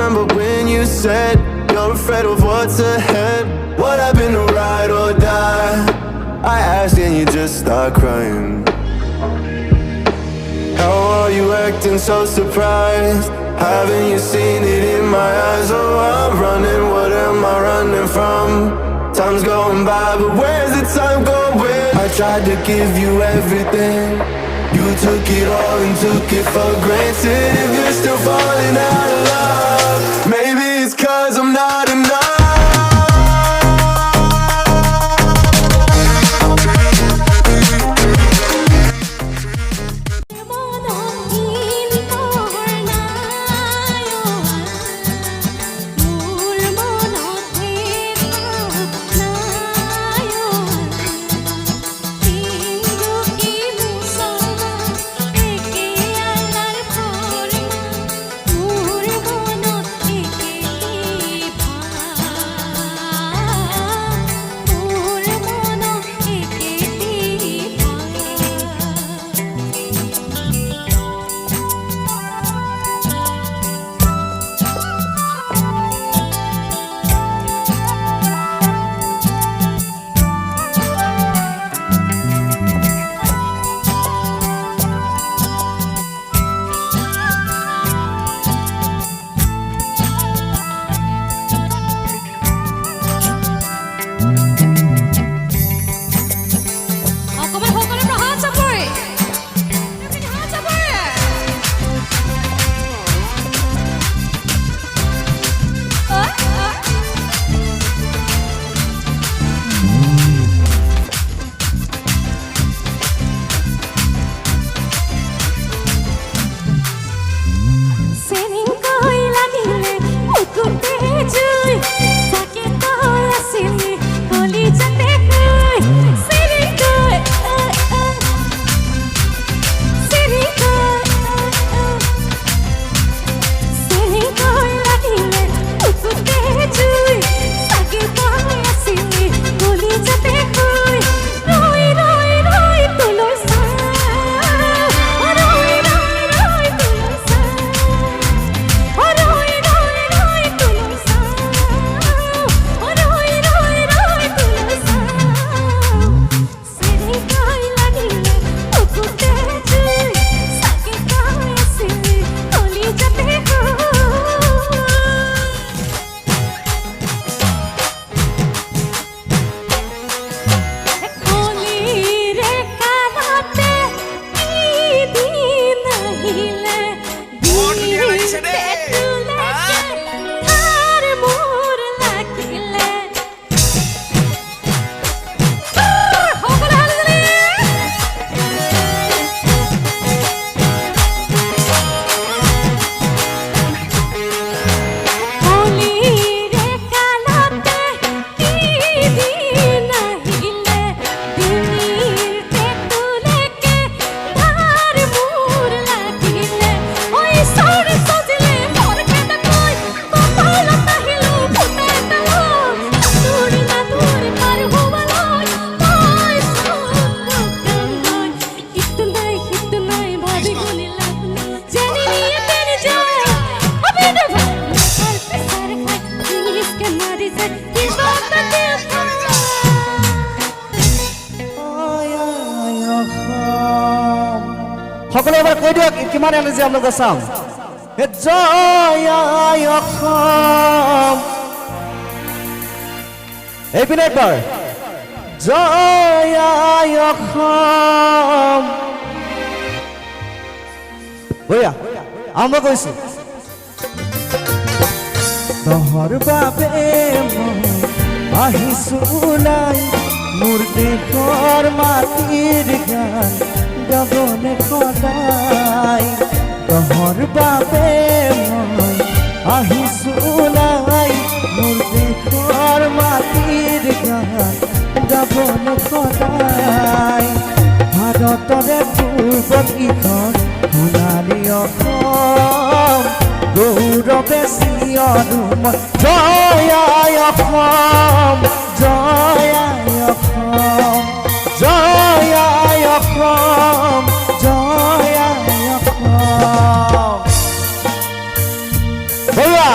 remember when you said you're afraid of what's ahead. What happened to ride or die? I asked and you just start crying. How are you acting so surprised? Haven't you seen it in my eyes? Oh, I'm running, what am I running from? Time's going by, but where's the time going? I tried to give you everything. You took it all and took it for granted. If you're still falling out of love, maybe it's 'cause I'm not enough. সকলে এবাৰ কৈ দিয়ক কিমান energy আপোনালোকে চাম জয় অসম এইপিনে একবাৰ জয় অসম বঢ়িয়া আৰম্ভ কৰিছোঁ তহৰ বাবে মই আহিছোঁ ওলাই মোৰ দেশৰ মাটিৰ গান গাবনে সদায় তহৰ বাবে মই আহিছোঁ ওলাই মোৰ দেশৰ মাটিৰ গান গাবনে সদায় ভাৰতৰে পূৰ্বত ইখন সোণালী অসম গৌৰৱে চিঞৰো জয় অসম জয় অসম জয় অসম জয় অসম বৰুৱা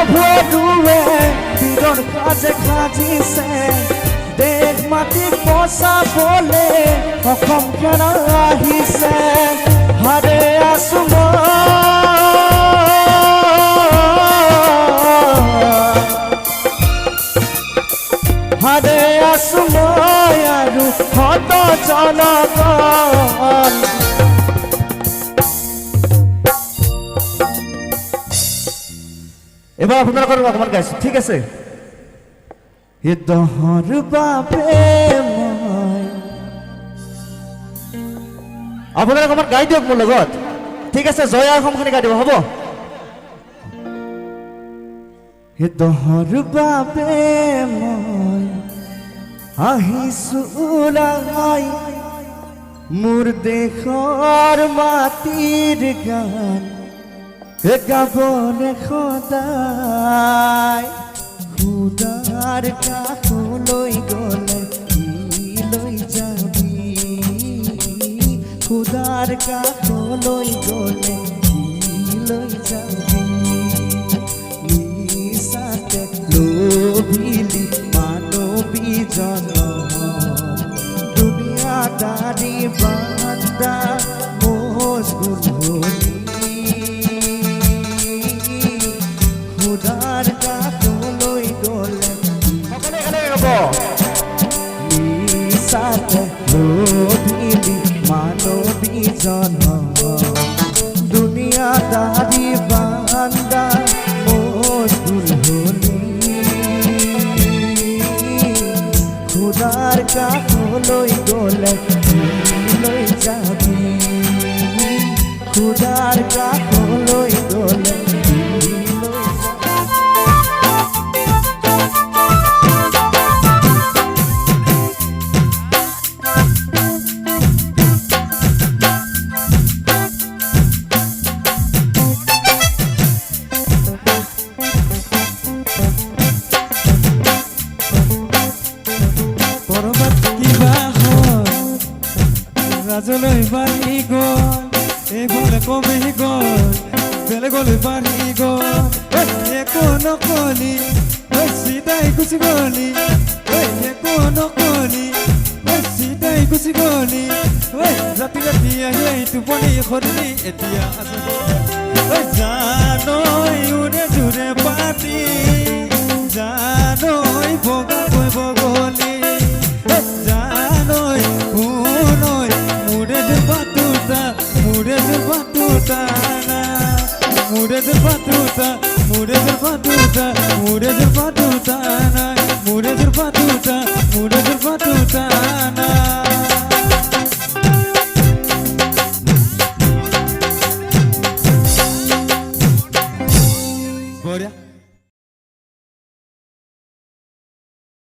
ভৰুৱে বীৰৰ কাজে খাজিছে দেশ মাটিক বচাবলে অসম খেৰা আহিছে হাৰে আছো হাৰে আছো মই আৰু হত জনগণ এবাৰ আপোনালোকৰ অকমান গাইছো ঠিক আছে এ দহৰ বাবে মই আপোনালোক অকমান গাই দিয়ক মোৰ লগত ঠিক আছে জয় অসমখনি গাই দিব হ'ব এ দহৰ বাবে মই আহিছো ওলাই মোৰ দেশৰ মাটিৰ গান গাবনে সদায় খুদাৰ কাষলৈ গ'লে কি লৈ যাবি খুদাৰ কাষলৈ গ'লে কি লৈ যাবি নিচাতে লোভিলি মানৱী জনম দুনিয়াদাৰী বান্দা মজগুল হলি খুদাৰ কাষলৈ গ'লে নিচাতে লোভিলি মানৱী জনম দুনিয়াদাৰী বান্দা মজগুল হলি খুদাৰ কাষলৈ গ'লে কি লৈ যাবি খুদাৰ কাষলৈ গ'লে রাজলৈ বাঢ়ি গ'ল এইফালে কমি গ'ল বেলেগলৈ বাঢ়ি গ'ল একো নকলি চিধাই গুচি গ'লি একো নকলি চিধাই গুচি গ'লি ৰাতি ৰাতি আহি টোপনি সৰিলি এতিয়া আছে জানৈ উৰে জোৰে পাতি জানৈ বগাকৈ বগলি জানৈ শুনৈ মুৰে যে পাতুতা মুৰে যে পাতুতা না মুৰে যে পাতুতা মুৰে যে পাতুতা মুৰে যে পাতুতা না মুৰে যে পাতুতা মুৰে যে পাতুতা না